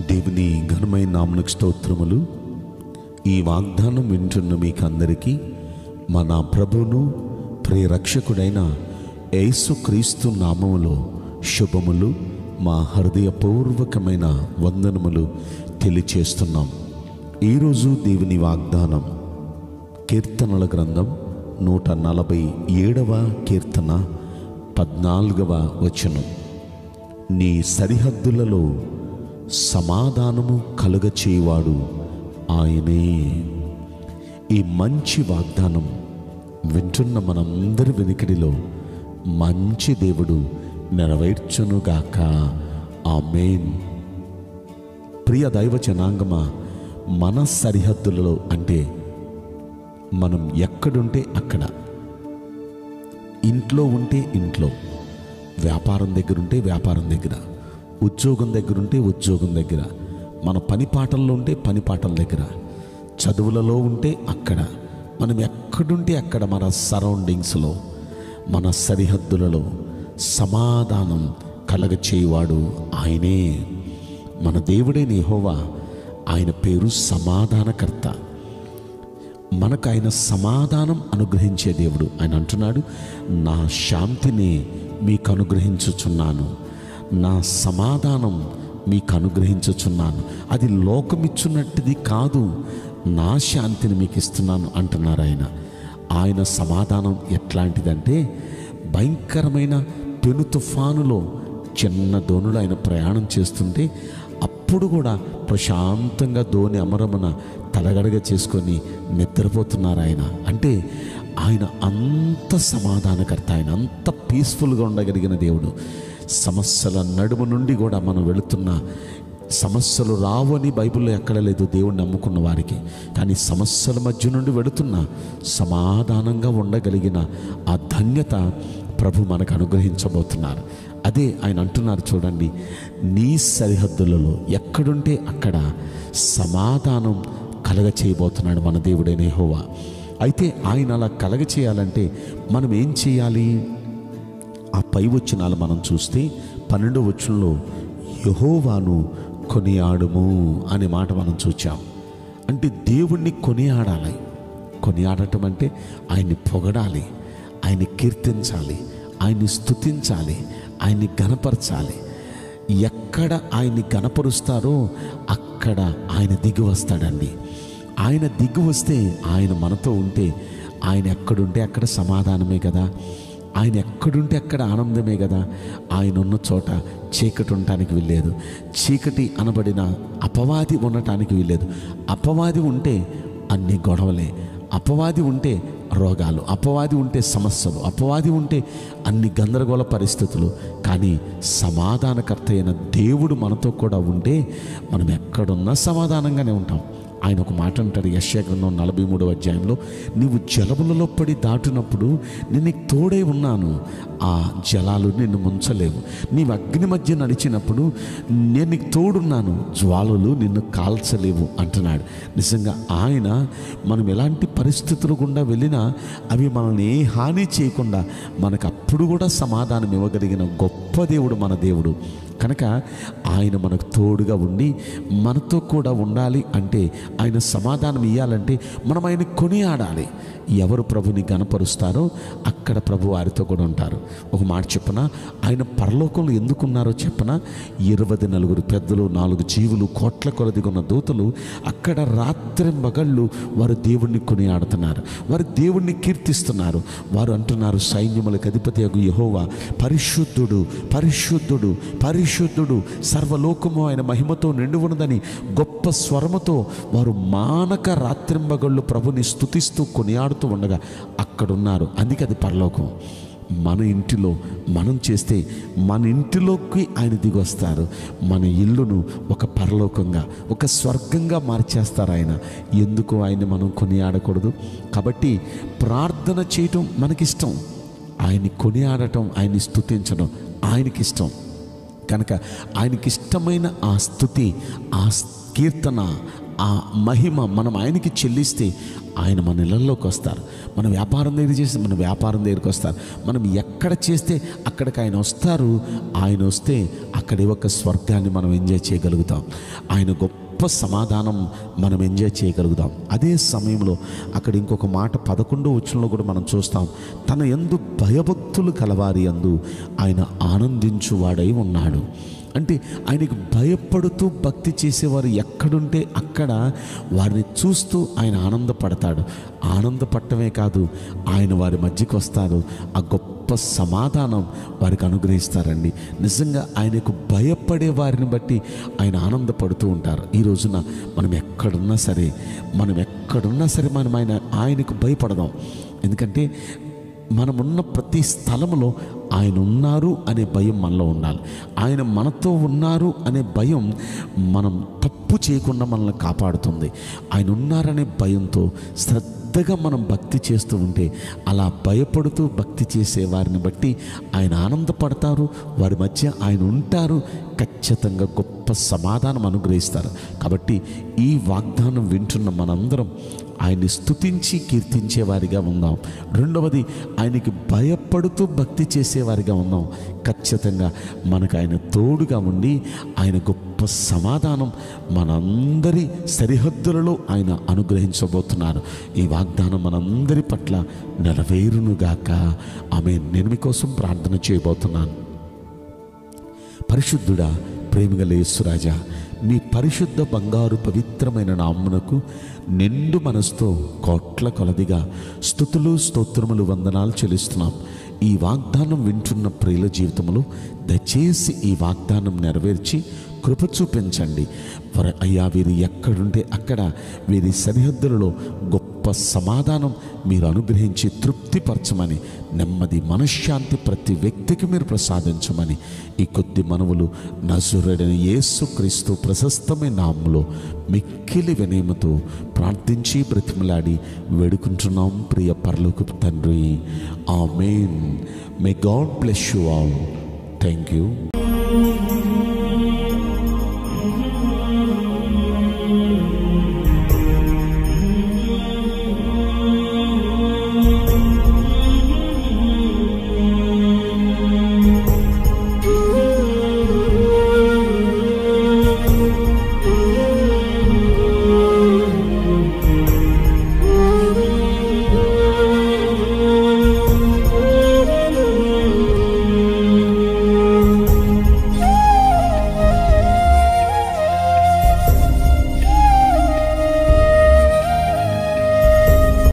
దేవుని ఘనమైన నామమునకు స్తోత్రములు. ఈ వాగ్దానం వింటున్న మీకందరికీ మన ప్రభువును ప్రియరక్షకుడైన యేసుక్రీస్తు నామములో శుభములు, మా హృదయపూర్వకమైన వందనములు తెలియచేస్తున్నాం. ఈరోజు దేవుని వాగ్దానం కీర్తనల గ్రంథం 147వ కీర్తన 14వ వచనం. నీ సరిహద్దులలో సమాధానము కలుగచేయువాడు ఆయనే. ఈ మంచి వాగ్దానం వింటున్న మనందరి వెనుకడిలో మంచి దేవుడు నెరవేర్చునుగాక. ఆమేన్. ప్రియ దైవ జనాంగమా, మన సరిహద్దులలో అంటే మనం ఎక్కడుంటే అక్కడ, ఇంట్లో ఉంటే ఇంట్లో, వ్యాపారం దగ్గర ఉంటే వ్యాపారం దగ్గర, ఉద్యోగం దగ్గర ఉంటే ఉద్యోగం దగ్గర, మన పని పాటల్లో ఉంటే పని పాటల దగ్గర, చదువులలో ఉంటే అక్కడ, మనం ఎక్కడుంటే అక్కడ మన సరౌండింగ్స్లో, మన సరిహద్దులలో సమాధానం కలగచేయువాడు ఆయనే. మన దేవుడైన యెహోవా, ఆయన పేరు సమాధానకర్త. మనకు ఆయన సమాధానం అనుగ్రహించే దేవుడు. ఆయన అంటున్నాడు, నా శాంతిని మీకు అనుగ్రహించుచున్నాను, నా సమాధానం మీకు అనుగ్రహించుచున్నాను. అది లోకమిచ్చున్నట్టుది కాదు, నా శాంతిని మీకు ఇస్తున్నాను అంటున్నారు ఆయన. ఆయన సమాధానం ఎట్లాంటిదంటే, భయంకరమైన పెను తుఫానులో చిన్న దోణిలో ఆయన ప్రయాణం చేస్తుంటే అప్పుడు కూడా ప్రశాంతంగా దోణి అమరమున తలగడగ చేసుకొని నిద్రపోతున్నారు ఆయన. అంటే ఆయన అంత సమాధానకర్త, ఆయన అంత పీస్ఫుల్గా ఉండగలిగిన దేవుడు. సమస్యల నడుము నుండి కూడా మనం వెళుతున్న, సమస్యలు రావు అని బైబిల్లో ఎక్కడ లేదు దేవుణ్ణి నమ్ముకున్న వారికి, కానీ సమస్యల మధ్య నుండి వెళుతున్న సమాధానంగా ఉండగలిగిన ఆ ధన్యత ప్రభు మనకు అనుగ్రహించబోతున్నారు. అదే ఆయన అంటున్నారు, చూడండి, నీ సరిహద్దులలో ఎక్కడుంటే అక్కడ సమాధానం కలగ చేయబోతున్నాడు మన దేవుడైన యెహోవా. అయితే ఆయన అలా కలగ చేయాలంటే మనం ఏం చేయాలి? ఆ పై వచనాలు మనం చూస్తే 12వ వచనంలో యెహోవాను కొనియాడుము అనే మాట మనం చూచాం. అంటే దేవుణ్ణి కొనియాడాలి. కొనియాడటం అంటే ఆయన్ని పొగడాలి, ఆయన్ని కీర్తించాలి, ఆయన్ని స్తుతించాలి, ఆయన్ని గణపరచాలి. ఎక్కడ ఆయన్ని గణపరుస్తారో అక్కడ ఆయన దిగి వస్తాడండి. ఆయన దిగి వస్తే, ఆయన మనతో ఉంటే, ఆయన ఎక్కడుంటే అక్కడ సమాధానమే కదా, ఆయన ఎక్కడుంటే అక్కడ ఆనందమే కదా. ఆయన ఉన్న చోట చీకటి ఉండటానికి వీల్లేదు, చీకటి అనబడిన అపవాది ఉండటానికి వీల్లేదు. అపవాది ఉంటే అన్ని గొడవలే, అపవాది ఉంటే రోగాలు, అపవాది ఉంటే సమస్యలు, అపవాది ఉంటే అన్ని గందరగోళ పరిస్థితులు. కానీ సమాధానకర్త అయిన దేవుడు మనతో కూడా ఉంటే మనం ఎక్కడున్నా సమాధానంగానే ఉంటాం. ఆయన ఒక మాట అంటాడు యెషయా గ్రంథం 43వ అధ్యాయంలో, నీవు జలములలో పడి దాటినప్పుడు నేను నీకు తోడై ఉన్నాను, ఆ జలాలు నిన్ను ముంచలేవు. నీవు అగ్ని మధ్య నడిచినప్పుడు నేను నీకు తోడున్నాను, జ్వాలలు నిన్ను కాల్చలేవు అంటున్నాడు. నిజంగా ఆయన మనం ఎలాంటి పరిస్థితులు గుండా వెళ్ళినా అవి మనల్ని ఏ హాని చేయకుండా మనకు అప్పుడు కూడా సమాధానం ఇవ్వగలిగిన గొప్ప దేవుడు మన దేవుడు. కనుక ఆయన మనకు తోడుగా ఉండి మనతో కూడా ఉండాలి. అంటే ఆయన సమాధానం ఇవ్వాలంటే మనం ఆయన కొనియాడాలి. ఎవరు ప్రభుని గణపరుస్తారో అక్కడ ప్రభు వారితో కూడా ఉంటారు. ఒక మాట చెప్పనా, ఆయన పరలోకంలో ఎందుకున్నారో చెప్పనా, 24 పెద్దలు, 4 జీవులు, కోట్ల కొలదిగా ఉన్న దూతలు అక్కడ రాత్రింబగళ్ళు వారు దేవుణ్ణి కొనియాడుతున్నారు, వారు దేవుణ్ణి కీర్తిస్తున్నారు. వారు అంటున్నారు, సైన్యములకు అధిపతియగు యెహోవా పరిశుద్ధుడు, పరిశుద్ధుడు, పరిశుద్ధుడు, సర్వలోకము ఆయన మహిమతో నిండి ఉన్నదని గొప్ప స్వరముతో వారు మానక రాత్రింబగళ్ళు ప్రభుని స్తుతిస్తూ కొనియాడుతూ ఉండగా అక్కడున్నారు. అందుకే అది పరలోకం. మన ఇంటిలో మనం చేస్తే మన ఇంటిలోకి ఆయన దిగి వస్తారు. మన ఇల్లును ఒక పరలోకంగా, ఒక స్వర్గంగా మార్చేస్తారు ఆయన. ఎందుకు ఆయన్ని మనం కొనియాడకూడదు? కాబట్టి ప్రార్థన చేయటం మనకిష్టం, ఆయన్ని కొనియాడటం, ఆయన్ని స్తుతించడం ఆయనకిష్టం. కనుక ఆయనకిష్టమైన ఆ స్తుతి, ఆ కీర్తన, ఆ మహిమ మనం ఆయనకి చెల్లిస్తే ఆయన మన ఇళ్ళల్లోకి వస్తారు. మన వ్యాపారం దగ్గర చేస్తే మన వ్యాపారం దగ్గరికి వస్తారు. మనం ఎక్కడ చేస్తే అక్కడికి ఆయన వస్తారు. ఆయన వస్తే అక్కడి ఒక స్వర్గాన్ని మనం ఎంజాయ్ చేయగలుగుతాం. ఆయన గొప్ప సమాధానం మనం ఎంజాయ్ చేయగలుగుతాం. అదే సమయంలో అక్కడ ఇంకొక మాట 11వ వచనంలో కూడా మనం చూస్తాం. తన యందు భయభక్తులు కలవారి యందు ఆయన ఆనందించువాడై ఉన్నాడు. అంటే ఆయనకు భయపడుతూ భక్తి చేసేవారు ఎక్కడుంటే అక్కడ వారిని చూస్తూ ఆయన ఆనందపడతాడు. ఆనందపడటమే కాదు, ఆయన వారి మధ్యకి వస్తారు. ఆ గొప్ప సమాధానం వారికి అనుగ్రహిస్తారండి. నిజంగా ఆయనకు భయపడే వారిని బట్టి ఆయన ఆనందపడుతూ ఉంటారు. ఈ రోజున మనం ఎక్కడున్నా సరే మనం ఆయనకు భయపడదాం. ఎందుకంటే మనమున్న ప్రతి స్థలంలో ఆయన ఉన్నారు అనే భయం మనలో ఉండాలి. ఆయన మనతో ఉన్నారు అనే భయం మనం తప్పు చేయకుండా మనల్ని కాపాడుతుంది. ఆయన ఉన్నారనే భయంతో శ్రద్ధగా మనం భక్తి చేస్తూ ఉంటే, అలా భయపడుతూ భక్తి చేసే వారిని బట్టి ఆయన ఆనందపడతారు. వారి మధ్య ఆయన ఉంటారు. ఖచ్చితంగా గొప్ప సమాధానం అనుగ్రహిస్తారు. కాబట్టి ఈ వాగ్దానం వింటున్న మనందరం ఆయన్ని స్తుతించి కీర్తించేవారిగా ఉందాం. రెండవది, ఆయనకి భయపడుతూ భక్తి చేసేవారిగా ఉందాం. ఖచ్చితంగా మనకు ఆయన తోడుగా ఉండి ఆయన గొప్ప సమాధానం మనందరి సరిహద్దులలో ఆయన అనుగ్రహించబోతున్నారు. ఈ వాగ్దానం మనందరి పట్ల నెరవేరునుగాక. ఆమేన్. నేను మీకోసం ప్రార్థన చేయబోతున్నాను. పరిశుద్ధుడా, ప్రేమగల యేసురాజా, మీ పరిశుద్ధ బంగారు పవిత్రమైన నామమునకు నిండు మనసుతో కోట్ల కొలదిగా స్తుతులు స్తోత్రములు వందనాలు చెల్లిస్తున్నాం. ఈ వాగ్దానం వింటున్న ప్రియుల జీవితంలో దయచేసి ఈ వాగ్దానం నెరవేర్చి కృప చూపించండి. అయ్యా, వీరు ఎక్కడుంటే అక్కడ వీరి సరిహద్దులలో గొప్ప సమాధానం మీరు అనుగ్రహించి తృప్తిపరచమని, నెమ్మది మనశ్శాంతి ప్రతి వ్యక్తికి మీరు ప్రసాదించమని ఈ కొద్ది మనవులు నజరేయుడైన యేసుక్రీస్తు ప్రశస్తమైన నామములో మిక్కిలి వినయముతో ప్రార్థించి బ్రతిమలాడి వేడుకుంటున్నాం ప్రియ పరలోకపు తండ్రి. ఆమేన్. May God bless you all. Thank you.